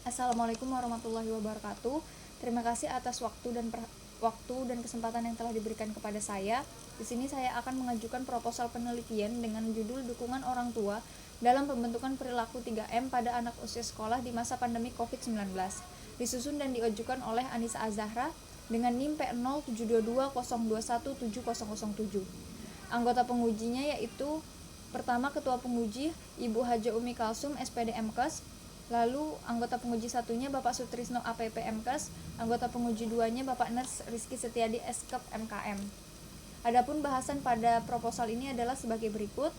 Assalamualaikum warahmatullahi wabarakatuh. Terima kasih atas waktu dan kesempatan yang telah diberikan kepada saya. Di sini saya akan mengajukan proposal penelitian dengan judul Dukungan Orang Tua dalam Pembentukan Perilaku 3M pada Anak Usia Sekolah di Masa Pandemi COVID-19. Disusun dan diajukan oleh Anissa Azahra dengan NIM P07220217007. Anggota pengujinya yaitu pertama Ketua Penguji Ibu Haja Umi Kalsum SPD MKes, lalu anggota penguji satunya Bapak Sutrisno APP MKes, anggota penguji duanya Bapak Ners Rizky Setiadi SKEP MKM. Adapun bahasan pada proposal ini adalah sebagai berikut.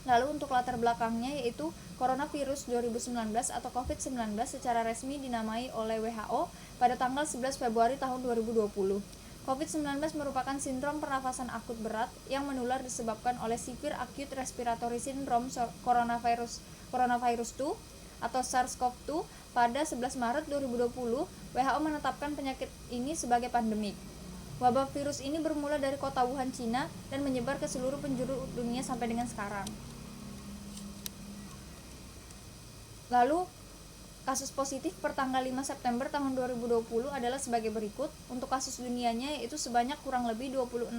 Lalu untuk latar belakangnya yaitu coronavirus 2019 atau COVID-19 secara resmi dinamai oleh WHO pada tanggal 11 Februari tahun 2020. COVID-19 merupakan sindrom pernafasan akut berat yang menular disebabkan oleh Severe Acute Respiratory Syndrome coronavirus 2 atau SARS-CoV-2 pada 11 Maret 2020. WHO menetapkan penyakit ini sebagai pandemik. Wabah virus ini bermula dari kota Wuhan, Cina dan menyebar ke seluruh penjuru dunia sampai dengan sekarang. Lalu kasus positif per tanggal 5 September tahun 2020 adalah sebagai berikut. Untuk kasus dunianya yaitu sebanyak kurang lebih 26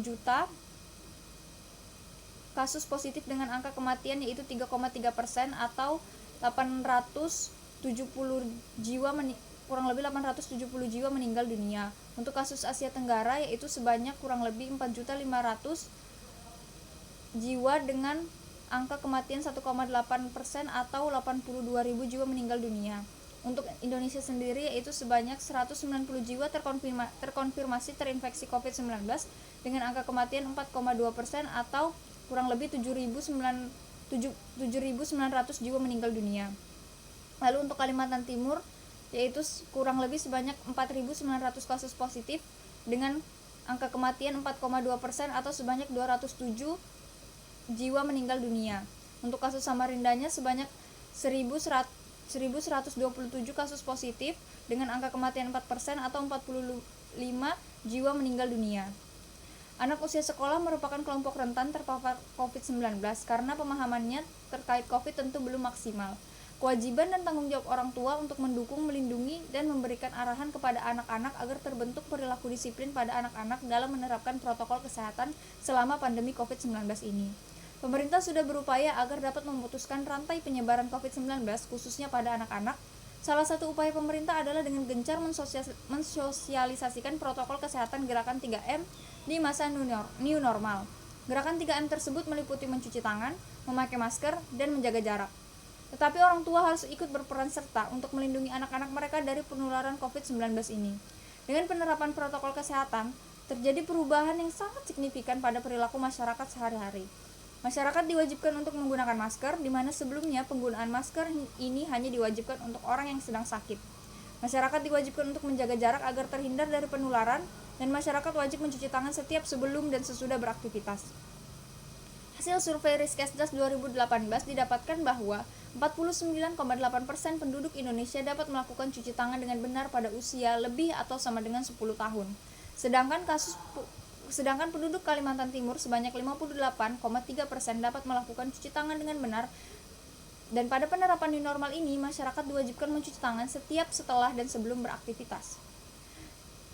juta kasus positif dengan angka kematian yaitu 3,3% atau 870 jiwa kurang lebih 870 jiwa meninggal dunia. Untuk kasus Asia Tenggara yaitu sebanyak kurang lebih 4.500 jiwa dengan angka kematian 1,8% atau 82.000 jiwa meninggal dunia. Untuk Indonesia sendiri yaitu sebanyak 190 jiwa terkonfirmasi terinfeksi COVID-19 dengan angka kematian 4,2% atau kurang lebih 7.900 jiwa meninggal dunia. Lalu untuk Kalimantan Timur yaitu kurang lebih sebanyak 4.900 kasus positif dengan angka kematian 4,2% atau sebanyak 207 jiwa meninggal dunia. Untuk kasus Samarindanya sebanyak 1.127 kasus positif dengan angka kematian 4% atau 45 jiwa meninggal dunia. Anak usia sekolah merupakan kelompok rentan terpapar COVID-19 karena pemahamannya terkait COVID tentu belum maksimal. Kewajiban dan tanggung jawab orang tua untuk mendukung, melindungi, dan memberikan arahan kepada anak-anak agar terbentuk perilaku disiplin pada anak-anak dalam menerapkan protokol kesehatan selama pandemi COVID-19 ini. Pemerintah sudah berupaya agar dapat memutuskan rantai penyebaran COVID-19 khususnya pada anak-anak. Salah satu upaya pemerintah adalah dengan gencar mensosialisasikan protokol kesehatan gerakan 3M di masa new normal. Gerakan 3M tersebut meliputi mencuci tangan, memakai masker, dan menjaga jarak. Tetapi orang tua harus ikut berperan serta untuk melindungi anak-anak mereka dari penularan COVID-19 ini. Dengan penerapan protokol kesehatan, terjadi perubahan yang sangat signifikan pada perilaku masyarakat sehari-hari. Masyarakat diwajibkan untuk menggunakan masker, di mana sebelumnya penggunaan masker ini hanya diwajibkan untuk orang yang sedang sakit. Masyarakat diwajibkan untuk menjaga jarak agar terhindar dari penularan, dan masyarakat wajib mencuci tangan setiap sebelum dan sesudah beraktivitas. Hasil survei Riskesdas 2018 didapatkan bahwa 49,8% penduduk Indonesia dapat melakukan cuci tangan dengan benar pada usia lebih atau sama dengan 10 tahun. Sedangkan penduduk Kalimantan Timur sebanyak 58,3% dapat melakukan cuci tangan dengan benar. Dan pada penerapan new normal ini, masyarakat diwajibkan mencuci tangan setiap setelah dan sebelum beraktivitas.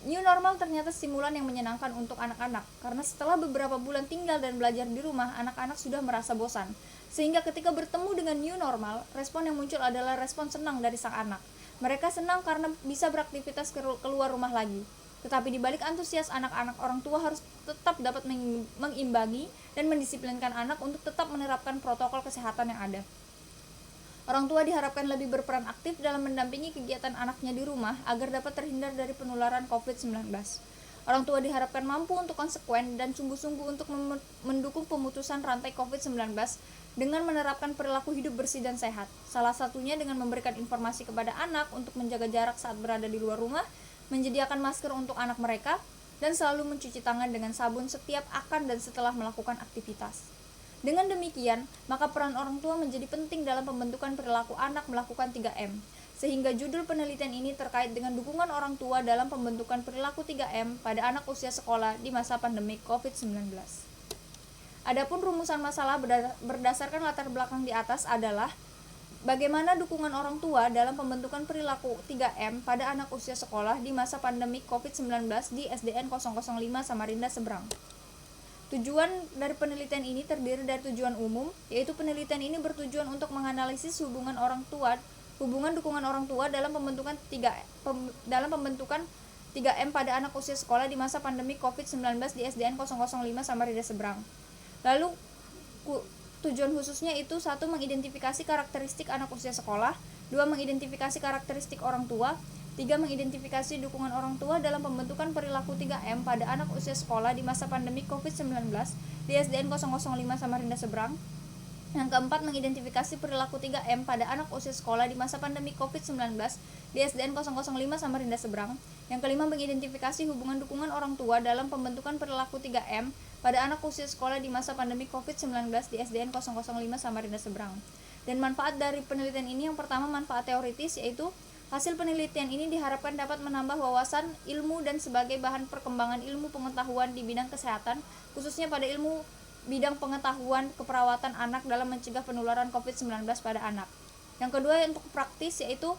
New normal ternyata stimulan yang menyenangkan untuk anak-anak, karena setelah beberapa bulan tinggal dan belajar di rumah, anak-anak sudah merasa bosan. Sehingga ketika bertemu dengan new normal, respon yang muncul adalah respon senang dari sang anak. Mereka senang karena bisa beraktivitas keluar rumah lagi. Tetapi di balik antusias anak-anak, orang tua harus tetap dapat mengimbangi dan mendisiplinkan anak untuk tetap menerapkan protokol kesehatan yang ada. Orang tua diharapkan lebih berperan aktif dalam mendampingi kegiatan anaknya di rumah agar dapat terhindar dari penularan COVID-19. Orang tua diharapkan mampu untuk konsekuen dan sungguh-sungguh untuk mendukung pemutusan rantai COVID-19 dengan menerapkan perilaku hidup bersih dan sehat. Salah satunya dengan memberikan informasi kepada anak untuk menjaga jarak saat berada di luar rumah, menyediakan masker untuk anak mereka, dan selalu mencuci tangan dengan sabun setiap akan dan setelah melakukan aktivitas. Dengan demikian, maka peran orang tua menjadi penting dalam pembentukan perilaku anak melakukan 3M. Sehingga judul penelitian ini terkait dengan dukungan orang tua dalam pembentukan perilaku 3M pada anak usia sekolah di masa pandemi COVID-19. Adapun rumusan masalah berdasarkan latar belakang di atas adalah bagaimana dukungan orang tua dalam pembentukan perilaku 3M pada anak usia sekolah di masa pandemi COVID-19 di SDN 005 Samarinda Seberang. Tujuan dari penelitian ini terdiri dari tujuan umum, yaitu penelitian ini bertujuan untuk menganalisis hubungan dukungan orang tua dalam pembentukan 3M pada anak usia sekolah di masa pandemi COVID-19 di SDN 005 Samarinda Seberang. Lalu tujuan khususnya itu: 1. Mengidentifikasi karakteristik anak usia sekolah, 2. Mengidentifikasi karakteristik orang tua, 3. Mengidentifikasi dukungan orang tua dalam pembentukan perilaku 3M pada anak usia sekolah di masa pandemi COVID-19 di SDN 005 Samarinda Seberang. Yang keempat, mengidentifikasi perilaku 3M pada anak usia sekolah di masa pandemi COVID-19 di SDN 005 Samarinda Seberang. Yang kelima, mengidentifikasi hubungan dukungan orang tua dalam pembentukan perilaku 3M pada anak usia sekolah di masa pandemi COVID-19 di SDN 005 Samarinda Seberang. Dan manfaat dari penelitian ini, yang pertama manfaat teoritis, yaitu hasil penelitian ini diharapkan dapat menambah wawasan ilmu dan sebagai bahan perkembangan ilmu pengetahuan di bidang kesehatan, khususnya pada ilmu bidang pengetahuan keperawatan anak dalam mencegah penularan COVID-19 pada anak. Yang kedua, untuk praktis, yaitu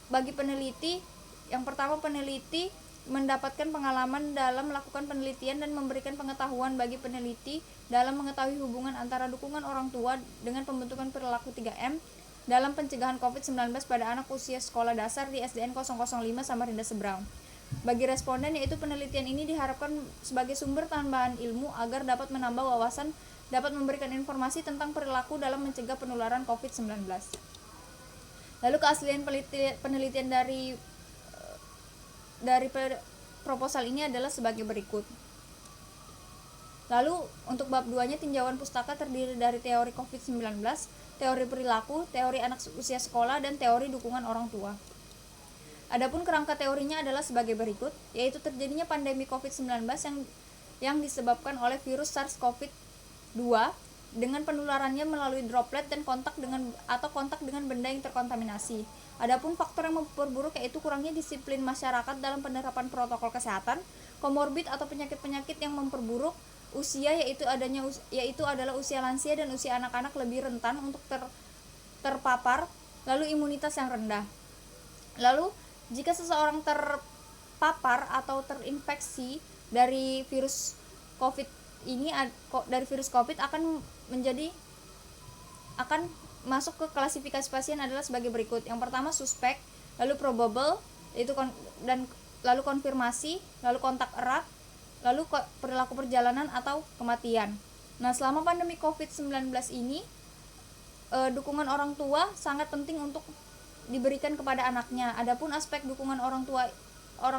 bagi peneliti, yang pertama peneliti mendapatkan pengalaman dalam melakukan penelitian dan memberikan pengetahuan bagi peneliti dalam mengetahui hubungan antara dukungan orang tua dengan pembentukan perilaku 3M dalam pencegahan COVID-19 pada anak usia sekolah dasar di SDN 005 Samarinda Seberang. Bagi responden, yaitu penelitian ini diharapkan sebagai sumber tambahan ilmu agar dapat menambah wawasan, dapat memberikan informasi tentang perilaku dalam mencegah penularan COVID-19. Lalu keaslian penelitian dari proposal ini adalah sebagai berikut. Lalu untuk bab 2-nya, tinjauan pustaka terdiri dari teori COVID-19, teori perilaku, teori anak usia sekolah, dan teori dukungan orang tua. Adapun kerangka teorinya adalah sebagai berikut, yaitu terjadinya pandemi COVID-19 yang disebabkan oleh virus SARS-CoV-2 dengan penularannya melalui droplet dan kontak dengan benda yang terkontaminasi. Adapun faktor yang memperburuk yaitu kurangnya disiplin masyarakat dalam penerapan protokol kesehatan, komorbid atau penyakit-penyakit yang memperburuk usia, yaitu adalah usia lansia dan usia anak-anak lebih rentan untuk terpapar, lalu imunitas yang rendah. Lalu jika seseorang terpapar atau terinfeksi dari virus COVID akan masuk ke klasifikasi pasien adalah sebagai berikut. Yang pertama suspek, lalu probable, lalu konfirmasi, lalu kontak erat, lalu perilaku perjalanan atau kematian. Nah, selama pandemi COVID-19 ini, dukungan orang tua sangat penting untuk diberikan kepada anaknya. Adapun aspek dukungan orang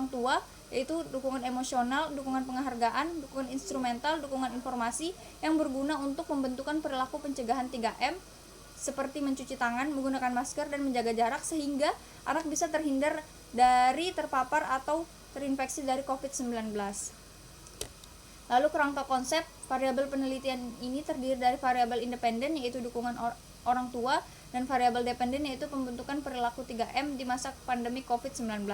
tua yaitu dukungan emosional, dukungan penghargaan, dukungan instrumental, dukungan informasi yang berguna untuk pembentukan perilaku pencegahan 3M seperti mencuci tangan, menggunakan masker, dan menjaga jarak sehingga anak bisa terhindar dari terpapar atau terinfeksi dari COVID-19. Lalu kerangka konsep variabel penelitian ini terdiri dari variabel independen yaitu dukungan orang tua dan variabel dependen yaitu pembentukan perilaku 3M di masa pandemi COVID-19.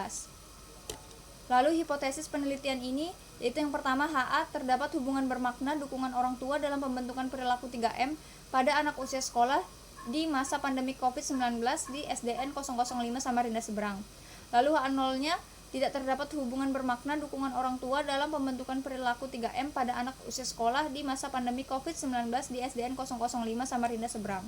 Lalu hipotesis penelitian ini yaitu yang pertama, HA, terdapat hubungan bermakna dukungan orang tua dalam pembentukan perilaku 3M pada anak usia sekolah di masa pandemi COVID-19 di SDN 005 Samarinda Seberang. Lalu H0-nya, tidak terdapat hubungan bermakna dukungan orang tua dalam pembentukan perilaku 3M pada anak usia sekolah di masa pandemi COVID-19 di SDN 005 Samarinda Seberang.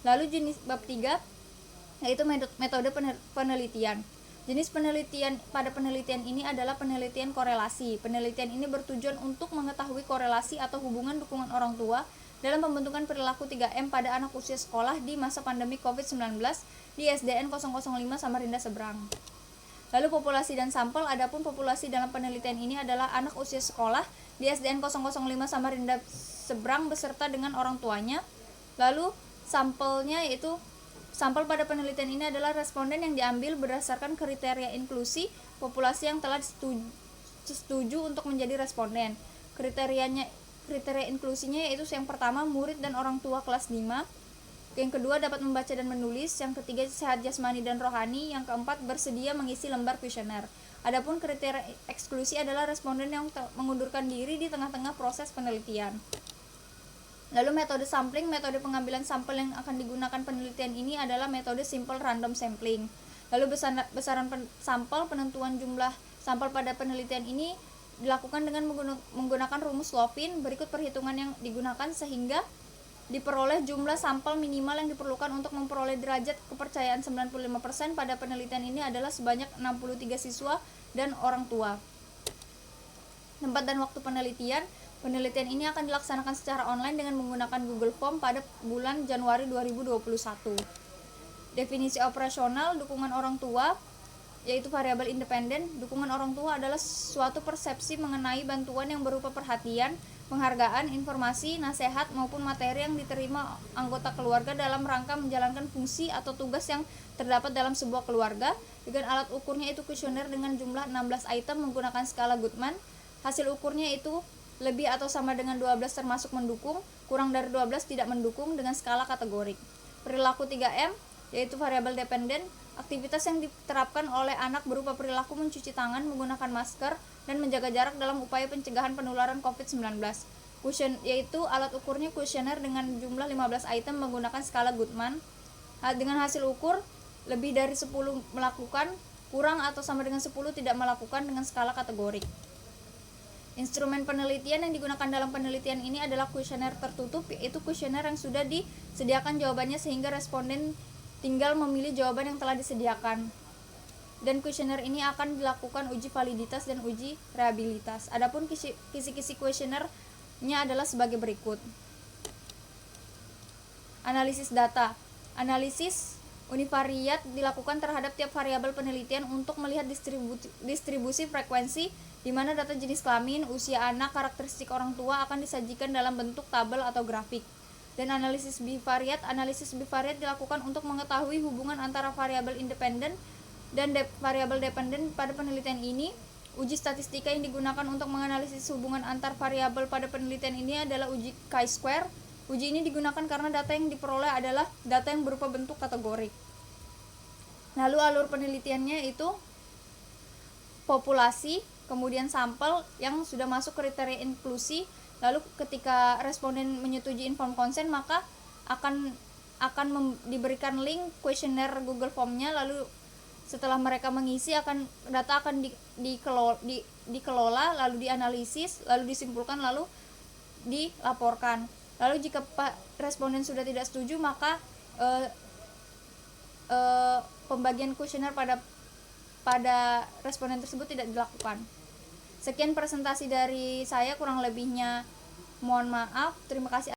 Lalu jenis bab 3 yaitu metode penelitian. Jenis penelitian pada penelitian ini adalah penelitian korelasi. Penelitian ini bertujuan untuk mengetahui korelasi atau hubungan dukungan orang tua dalam pembentukan perilaku 3M pada anak usia sekolah di masa pandemi COVID-19 di SDN 005 Samarinda Seberang. Lalu populasi dan sampel. Adapun populasi dalam penelitian ini adalah anak usia sekolah di SDN 005 Samarinda Seberang beserta dengan orang tuanya. Lalu sampelnya yaitu sampel pada penelitian ini adalah responden yang diambil berdasarkan kriteria inklusi populasi yang telah setuju untuk menjadi responden. Kriteria inklusinya yaitu yang pertama murid dan orang tua kelas 5, yang kedua dapat membaca dan menulis, yang ketiga sehat jasmani dan rohani, yang keempat bersedia mengisi lembar kuesioner. Adapun kriteria eksklusi adalah responden yang mengundurkan diri di tengah-tengah proses penelitian. Lalu metode sampling, metode pengambilan sampel yang akan digunakan penelitian ini adalah metode simple random sampling. Lalu besaran sampel, penentuan jumlah sampel pada penelitian ini dilakukan dengan menggunakan rumus Lopin. Berikut perhitungan yang digunakan sehingga diperoleh jumlah sampel minimal yang diperlukan untuk memperoleh derajat kepercayaan 95% pada penelitian ini adalah sebanyak 63 siswa dan orang tua. Tempat dan waktu penelitian. Penelitian ini akan dilaksanakan secara online dengan menggunakan Google Form pada bulan Januari 2021. Definisi operasional dukungan orang tua, yaitu variabel independen. Dukungan orang tua adalah suatu persepsi mengenai bantuan yang berupa perhatian, penghargaan, informasi, nasihat, maupun materi yang diterima anggota keluarga dalam rangka menjalankan fungsi atau tugas yang terdapat dalam sebuah keluarga. Dengan alat ukurnya itu kuesioner dengan jumlah 16 item menggunakan skala Goodman. Hasil ukurnya itu lebih atau sama dengan 12 termasuk mendukung, kurang dari 12 tidak mendukung dengan skala kategorik. Perilaku 3M, yaitu variabel dependen, aktivitas yang diterapkan oleh anak berupa perilaku mencuci tangan, menggunakan masker, dan menjaga jarak dalam upaya pencegahan penularan COVID-19. Yaitu alat ukurnya kuesioner dengan jumlah 15 item menggunakan skala Goodman. Dengan hasil ukur, lebih dari 10 melakukan, kurang atau sama dengan 10 tidak melakukan dengan skala kategorik. Instrumen penelitian yang digunakan dalam penelitian ini adalah kuesioner tertutup, yaitu kuesioner yang sudah disediakan jawabannya sehingga responden tinggal memilih jawaban yang telah disediakan. Dan kuesioner ini akan dilakukan uji validitas dan uji reliabilitas. Adapun kisi-kisi kuesionernya adalah sebagai berikut. Analisis data. Analisis univariat dilakukan terhadap tiap variabel penelitian untuk melihat distribusi frekuensi di mana data jenis kelamin, usia anak, karakteristik orang tua akan disajikan dalam bentuk tabel atau grafik. Dan analisis bivariat dilakukan untuk mengetahui hubungan antara variabel independen dan variabel dependen pada penelitian ini. Uji statistika yang digunakan untuk menganalisis hubungan antar variabel pada penelitian ini adalah uji chi-square. Uji ini digunakan karena data yang diperoleh adalah data yang berupa bentuk kategorik. Lalu alur penelitiannya itu populasi, kemudian sampel yang sudah masuk kriteria inklusi. Lalu ketika responden menyetujui informed consent, maka akan diberikan link kuesioner Google Form-nya. Lalu setelah mereka mengisi, data akan dikelola, lalu dianalisis, lalu disimpulkan, lalu dilaporkan. Lalu jika responden sudah tidak setuju, maka pembagian kuesioner pada responden tersebut tidak dilakukan. Sekian presentasi dari saya, kurang lebihnya mohon maaf. Terima kasih.